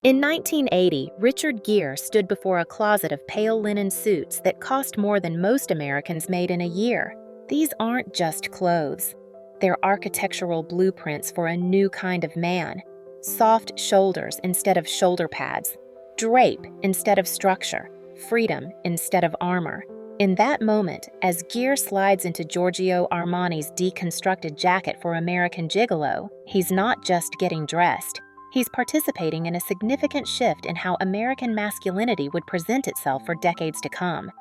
In 1980, Richard Gere stood before a closet of pale linen suits that cost more than most Americans made in a year. These aren't just clothes. They're architectural blueprints for a new kind of man. Soft shoulders instead of shoulder pads. Drape instead of structure. Freedom instead of armor. In that moment, as Gere slides into Giorgio Armani's deconstructed jacket for American Gigolo, he's not just getting dressed. He's participating in a significant shift in how American masculinity would present itself for decades to come.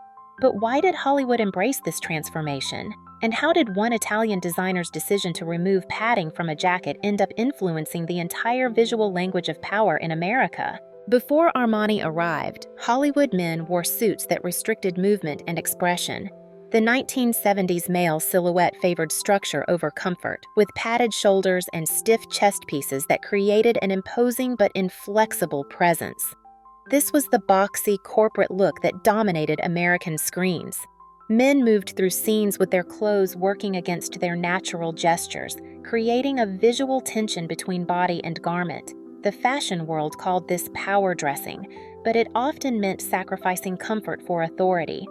But why did Hollywood embrace this transformation? And how did one Italian designer's decision to remove padding from a jacket end up influencing the entire visual language of power in America? Before Armani arrived, Hollywood men wore suits that restricted movement and expression. The 1970s male silhouette favored structure over comfort, with padded shoulders and stiff chest pieces that created an imposing but inflexible presence. This was the boxy, corporate look that dominated American screens. Men moved through scenes with their clothes working against their natural gestures, creating a visual tension between body and garment. The fashion world called this power dressing, but it often meant sacrificing comfort for authority.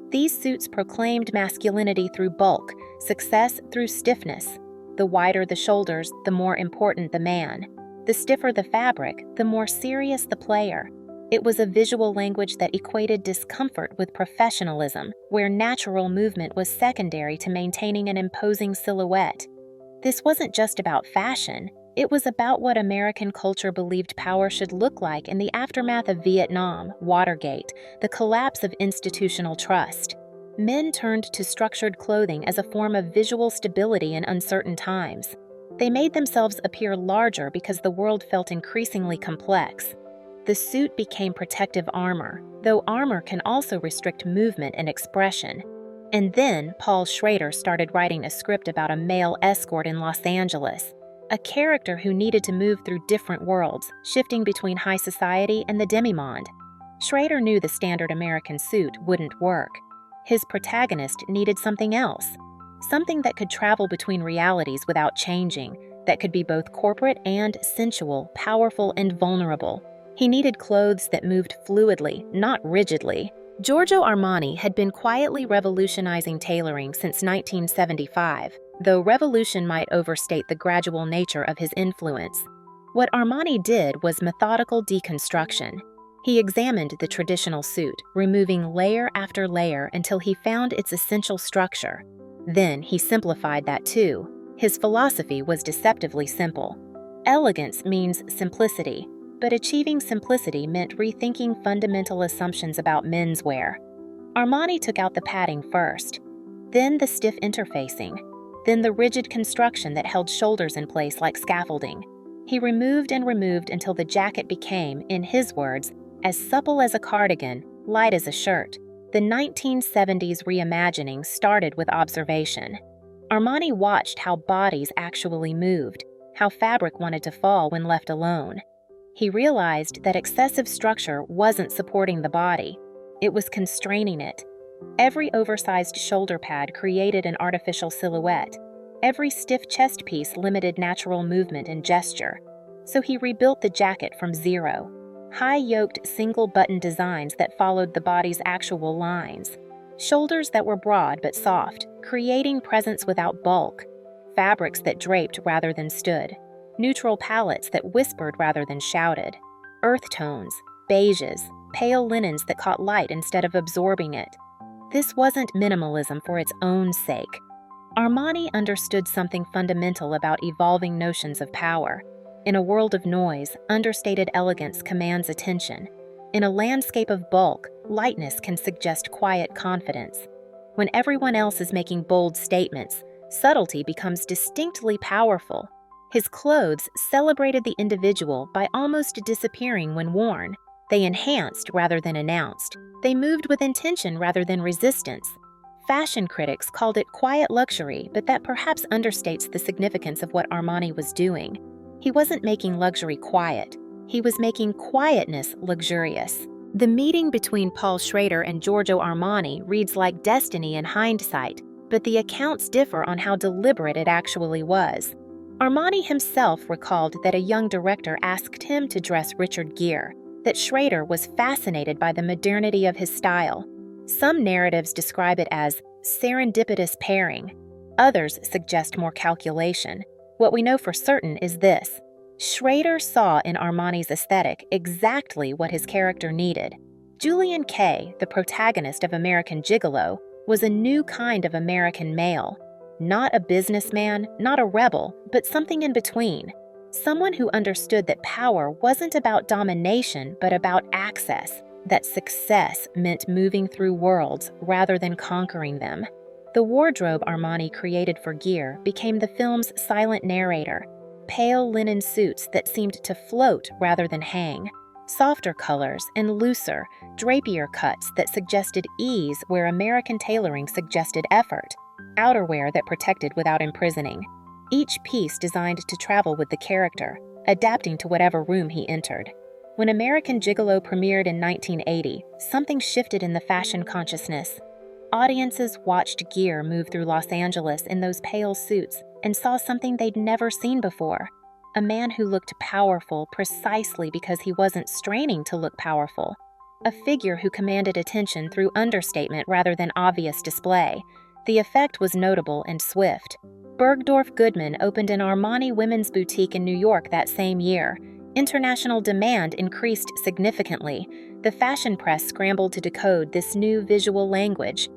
These suits proclaimed masculinity through bulk, success through stiffness. The wider the shoulders, the more important the man. The stiffer the fabric, the more serious the player. It was a visual language that equated discomfort with professionalism, where natural movement was secondary to maintaining an imposing silhouette. This wasn't just about fashion. It was about what American culture believed power should look like in the aftermath of Vietnam, Watergate, the collapse of institutional trust. Men turned to structured clothing as a form of visual stability in uncertain times. They made themselves appear larger because the world felt increasingly complex. The suit became protective armor, though armor can also restrict movement and expression. And then Paul Schrader started writing a script about a male escort in Los Angeles. A character who needed to move through different worlds, shifting between high society and the demimonde. Schrader knew the standard American suit wouldn't work. His protagonist needed something else. Something that could travel between realities without changing, that could be both corporate and sensual, powerful and vulnerable. He needed clothes that moved fluidly, not rigidly. Giorgio Armani had been quietly revolutionizing tailoring since 1975. Though revolution might overstate the gradual nature of his influence. What Armani did was methodical deconstruction. He examined the traditional suit, removing layer after layer until he found its essential structure. Then he simplified that too. His philosophy was deceptively simple. Elegance means simplicity, but achieving simplicity meant rethinking fundamental assumptions about menswear. Armani took out the padding first, then the stiff interfacing, then the rigid construction that held shoulders in place like scaffolding. He removed and removed until the jacket became, in his words, as supple as a cardigan, light as a shirt. The 1970s reimagining started with observation. Armani watched how bodies actually moved, how fabric wanted to fall when left alone. He realized that excessive structure wasn't supporting the body. It was constraining it. Every oversized shoulder pad created an artificial silhouette. Every stiff chest piece limited natural movement and gesture. So he rebuilt the jacket from zero. High-yoked single-button designs that followed the body's actual lines. Shoulders that were broad but soft, creating presence without bulk. Fabrics that draped rather than stood. Neutral palettes that whispered rather than shouted. Earth tones, beiges, pale linens that caught light instead of absorbing it. This wasn't minimalism for its own sake. Armani understood something fundamental about evolving notions of power. In a world of noise, understated elegance commands attention. In a landscape of bulk, lightness can suggest quiet confidence. When everyone else is making bold statements, subtlety becomes distinctly powerful. His clothes celebrated the individual by almost disappearing when worn. They enhanced rather than announced. They moved with intention rather than resistance. Fashion critics called it quiet luxury, but that perhaps understates the significance of what Armani was doing. He wasn't making luxury quiet. He was making quietness luxurious. The meeting between Paul Schrader and Giorgio Armani reads like destiny in hindsight, but the accounts differ on how deliberate it actually was. Armani himself recalled that a young director asked him to dress Richard Gere, that Schrader was fascinated by the modernity of his style. Some narratives describe it as serendipitous pairing. Others suggest more calculation. What we know for certain is this: Schrader saw in Armani's aesthetic exactly what his character needed. Julian Kay, the protagonist of American Gigolo, was a new kind of American male. Not a businessman, not a rebel, but something in between. Someone who understood that power wasn't about domination, but about access, that success meant moving through worlds rather than conquering them. The wardrobe Armani created for Gere became the film's silent narrator: pale linen suits that seemed to float rather than hang, softer colors and looser, drapier cuts that suggested ease where American tailoring suggested effort, outerwear that protected without imprisoning. Each piece designed to travel with the character, adapting to whatever room he entered. When American Gigolo premiered in 1980, something shifted in the fashion consciousness. Audiences watched Gere move through Los Angeles in those pale suits and saw something they'd never seen before. A man who looked powerful precisely because he wasn't straining to look powerful. A figure who commanded attention through understatement rather than obvious display. The effect was notable and swift. Bergdorf Goodman opened an Armani women's boutique in New York that same year. International demand increased significantly. The fashion press scrambled to decode this new visual language.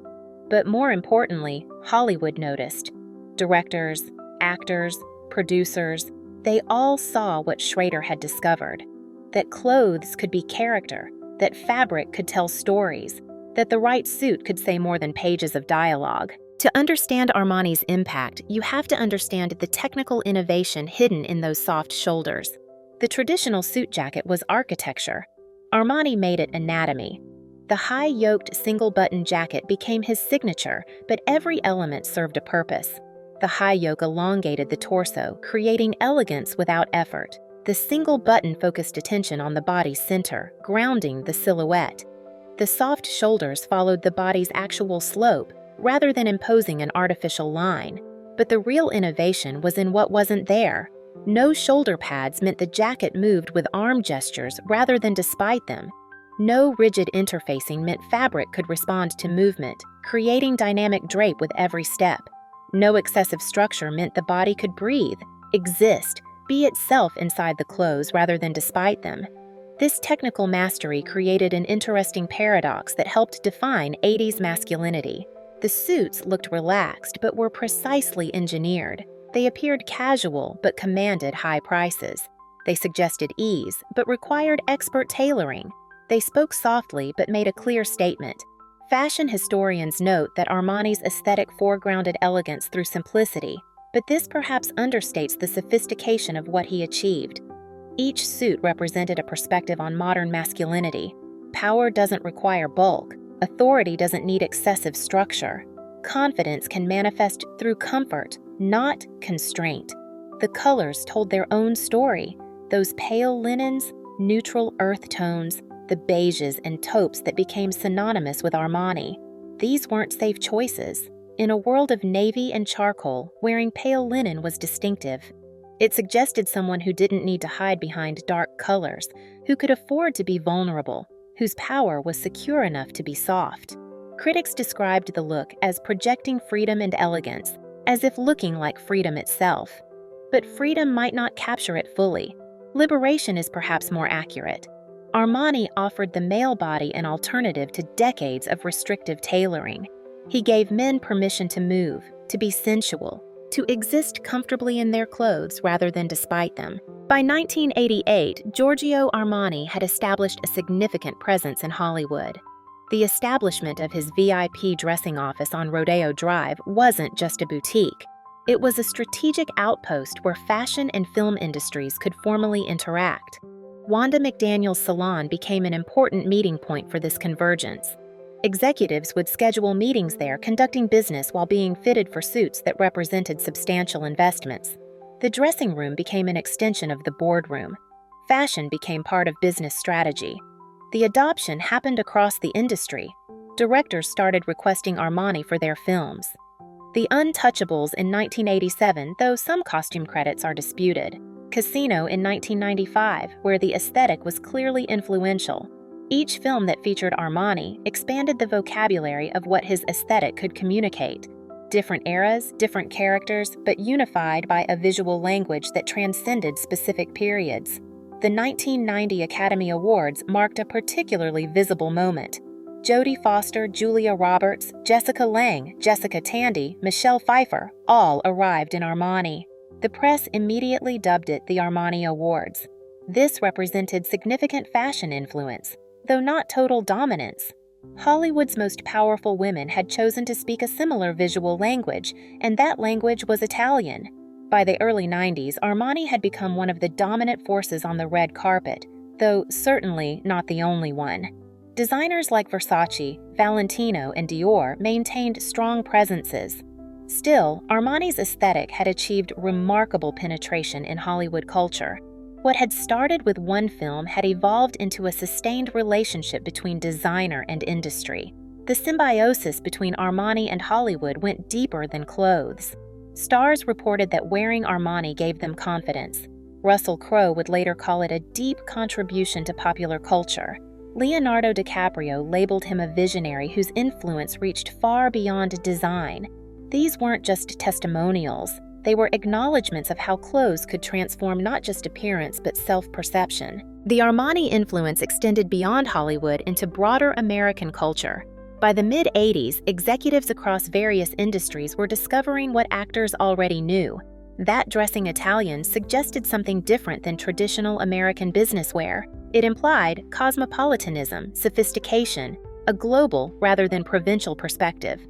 But more importantly, Hollywood noticed. Directors, actors, producers, they all saw what Schrader had discovered: that clothes could be character, that fabric could tell stories, that the right suit could say more than pages of dialogue. To understand Armani's impact, you have to understand the technical innovation hidden in those soft shoulders. The traditional suit jacket was architecture. Armani made it anatomy. The high-yoked single-button jacket became his signature, but every element served a purpose. The high yoke elongated the torso, creating elegance without effort. The single button focused attention on the body's center, grounding the silhouette. The soft shoulders followed the body's actual slope, rather than imposing an artificial line. But the real innovation was in what wasn't there. No shoulder pads meant the jacket moved with arm gestures rather than despite them. No rigid interfacing meant fabric could respond to movement, creating dynamic drape with every step. No excessive structure meant the body could breathe, exist, be itself inside the clothes rather than despite them. This technical mastery created an interesting paradox that helped define 80s masculinity. The suits looked relaxed but were precisely engineered. They appeared casual but commanded high prices. They suggested ease but required expert tailoring. They spoke softly but made a clear statement. Fashion historians note that Armani's aesthetic foregrounded elegance through simplicity, but this perhaps understates the sophistication of what he achieved. Each suit represented a perspective on modern masculinity. Power doesn't require bulk. Authority doesn't need excessive structure. Confidence can manifest through comfort, not constraint. The colors told their own story. Those pale linens, neutral earth tones, the beiges and taupes that became synonymous with Armani. These weren't safe choices. In a world of navy and charcoal, wearing pale linen was distinctive. It suggested someone who didn't need to hide behind dark colors, who could afford to be vulnerable, whose power was secure enough to be soft. Critics described the look as projecting freedom and elegance, as if looking like freedom itself. But freedom might not capture it fully. Liberation is perhaps more accurate. Armani offered the male body an alternative to decades of restrictive tailoring. He gave men permission to move, to be sensual, to exist comfortably in their clothes rather than despite them. By 1988, Giorgio Armani had established a significant presence in Hollywood. The establishment of his VIP dressing office on Rodeo Drive wasn't just a boutique. It was a strategic outpost where fashion and film industries could formally interact. Wanda McDaniel's salon became an important meeting point for this convergence. Executives would schedule meetings there, conducting business while being fitted for suits that represented substantial investments. The dressing room became an extension of the boardroom. Fashion became part of business strategy. The adoption happened across the industry. Directors started requesting Armani for their films. The Untouchables in 1987, though some costume credits are disputed. Casino in 1995, where the aesthetic was clearly influential. Each film that featured Armani expanded the vocabulary of what his aesthetic could communicate. Different eras, different characters, but unified by a visual language that transcended specific periods. The 1990 Academy Awards marked a particularly visible moment. Jodie Foster, Julia Roberts, Jessica Lange, Jessica Tandy, Michelle Pfeiffer all arrived in Armani. The press immediately dubbed it the Armani Awards. This represented significant fashion influence, though not total dominance. Hollywood's most powerful women had chosen to speak a similar visual language, and that language was Italian. By the early 90s, Armani had become one of the dominant forces on the red carpet, though certainly not the only one. Designers like Versace, Valentino, and Dior maintained strong presences. Still, Armani's aesthetic had achieved remarkable penetration in Hollywood culture. What had started with one film had evolved into a sustained relationship between designer and industry. The symbiosis between Armani and Hollywood went deeper than clothes. Stars reported that wearing Armani gave them confidence. Russell Crowe would later call it a deep contribution to popular culture. Leonardo DiCaprio labeled him a visionary whose influence reached far beyond design. These weren't just testimonials. They were acknowledgments of how clothes could transform not just appearance but self-perception. The Armani influence extended beyond Hollywood into broader American culture. By the mid-'80s, executives across various industries were discovering what actors already knew. That dressing Italian suggested something different than traditional American business wear. It implied cosmopolitanism, sophistication, a global rather than provincial perspective.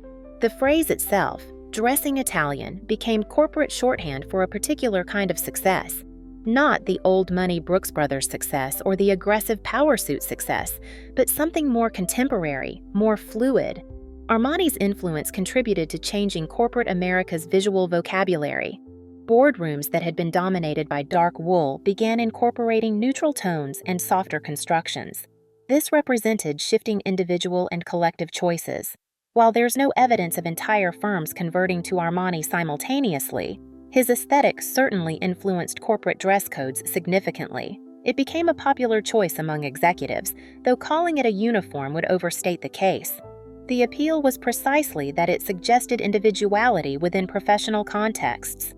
The phrase itself, dressing Italian, became corporate shorthand for a particular kind of success. Not the old money Brooks Brothers success or the aggressive power suit success, but something more contemporary, more fluid. Armani's influence contributed to changing corporate America's visual vocabulary. Boardrooms that had been dominated by dark wool began incorporating neutral tones and softer constructions. This represented shifting individual and collective choices. While there's no evidence of entire firms converting to Armani simultaneously, his aesthetic certainly influenced corporate dress codes significantly. It became a popular choice among executives, though calling it a uniform would overstate the case. The appeal was precisely that it suggested individuality within professional contexts.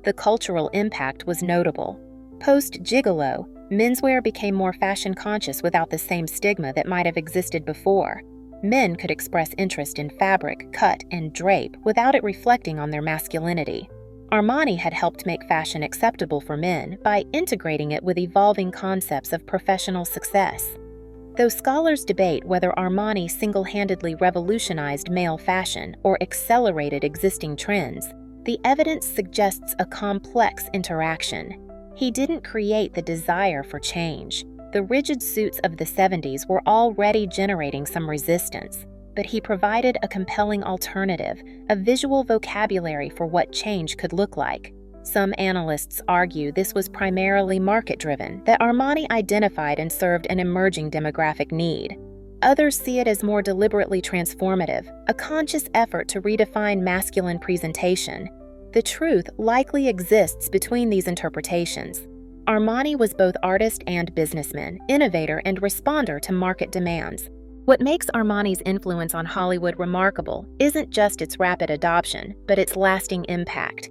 The cultural impact was notable. Post-Gigolo, menswear became more fashion-conscious without the same stigma that might have existed before. Men could express interest in fabric, cut, and drape without it reflecting on their masculinity. Armani had helped make fashion acceptable for men by integrating it with evolving concepts of professional success. Though scholars debate whether Armani single-handedly revolutionized male fashion or accelerated existing trends, the evidence suggests a complex interaction. He didn't create the desire for change. The rigid suits of the 70s were already generating some resistance, but he provided a compelling alternative, a visual vocabulary for what change could look like. Some analysts argue this was primarily market-driven, that Armani identified and served an emerging demographic need. Others see it as more deliberately transformative, a conscious effort to redefine masculine presentation. The truth likely exists between these interpretations. Armani was both artist and businessman, innovator and responder to market demands. What makes Armani's influence on Hollywood remarkable isn't just its rapid adoption, but its lasting impact.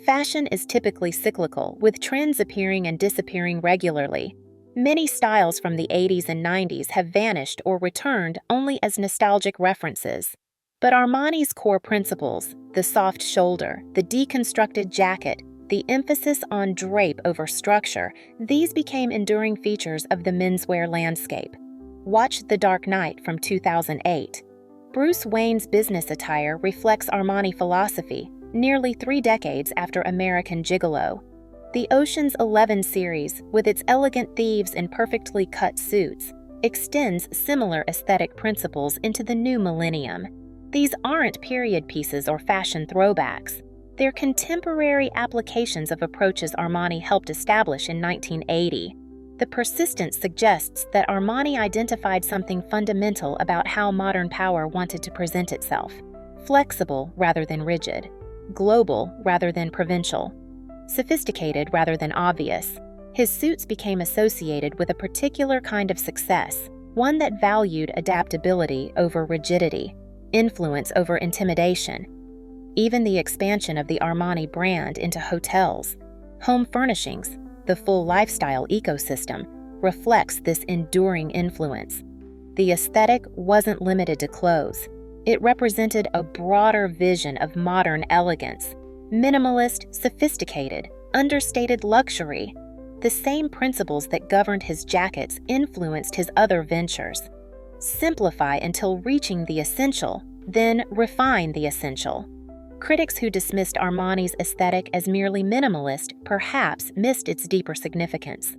Fashion is typically cyclical, with trends appearing and disappearing regularly. Many styles from the 80s and 90s have vanished or returned only as nostalgic references. But Armani's core principles, the soft shoulder, the deconstructed jacket, the emphasis on drape over structure, these became enduring features of the menswear landscape. Watch The Dark Knight from 2008. Bruce Wayne's business attire reflects Armani philosophy, nearly 3 decades after American Gigolo. The Ocean's 11 series, with its elegant thieves in perfectly cut suits, extends similar aesthetic principles into the new millennium. These aren't period pieces or fashion throwbacks. They're contemporary applications of approaches Armani helped establish in 1980. The persistence suggests that Armani identified something fundamental about how modern power wanted to present itself: flexible rather than rigid, global rather than provincial, sophisticated rather than obvious. His suits became associated with a particular kind of success, one that valued adaptability over rigidity, influence over intimidation. Even the expansion of the Armani brand into hotels, home furnishings, the full lifestyle ecosystem, reflects this enduring influence. The aesthetic wasn't limited to clothes. It represented a broader vision of modern elegance, minimalist, sophisticated, understated luxury. The same principles that governed his jackets influenced his other ventures. Simplify until reaching the essential, then refine the essential. Critics who dismissed Armani's aesthetic as merely minimalist perhaps missed its deeper significance.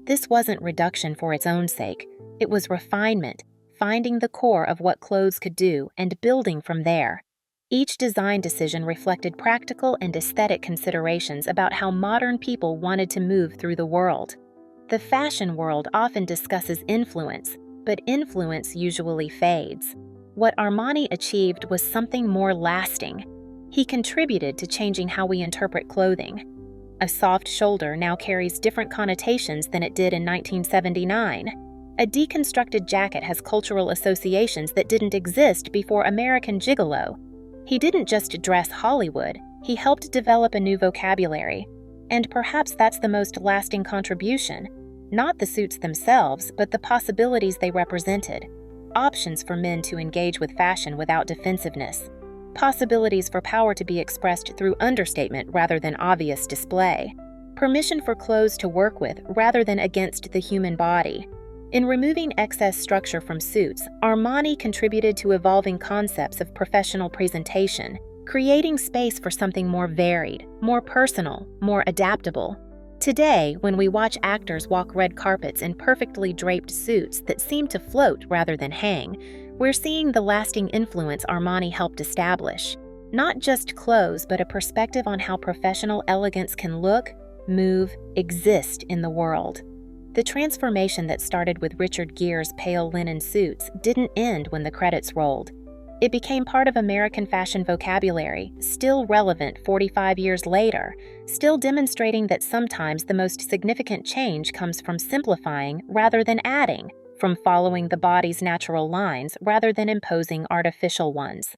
This wasn't reduction for its own sake. It was refinement, finding the core of what clothes could do and building from there. Each design decision reflected practical and aesthetic considerations about how modern people wanted to move through the world. The fashion world often discusses influence, but influence usually fades. What Armani achieved was something more lasting. He contributed to changing how we interpret clothing. A soft shoulder now carries different connotations than it did in 1979. A deconstructed jacket has cultural associations that didn't exist before American Gigolo. He didn't just dress Hollywood, he helped develop a new vocabulary. And perhaps that's the most lasting contribution. Not the suits themselves, but the possibilities they represented. Options for men to engage with fashion without defensiveness. Possibilities for power to be expressed through understatement rather than obvious display. Permission for clothes to work with rather than against the human body. In removing excess structure from suits, Armani contributed to evolving concepts of professional presentation, creating space for something more varied, more personal, more adaptable. Today, when we watch actors walk red carpets in perfectly draped suits that seem to float rather than hang, we're seeing the lasting influence Armani helped establish. Not just clothes, but a perspective on how professional elegance can look, move, exist in the world. The transformation that started with Richard Gere's pale linen suits didn't end when the credits rolled. It became part of American fashion vocabulary, still relevant 45 years later, still demonstrating that sometimes the most significant change comes from simplifying rather than adding, from following the body's natural lines rather than imposing artificial ones.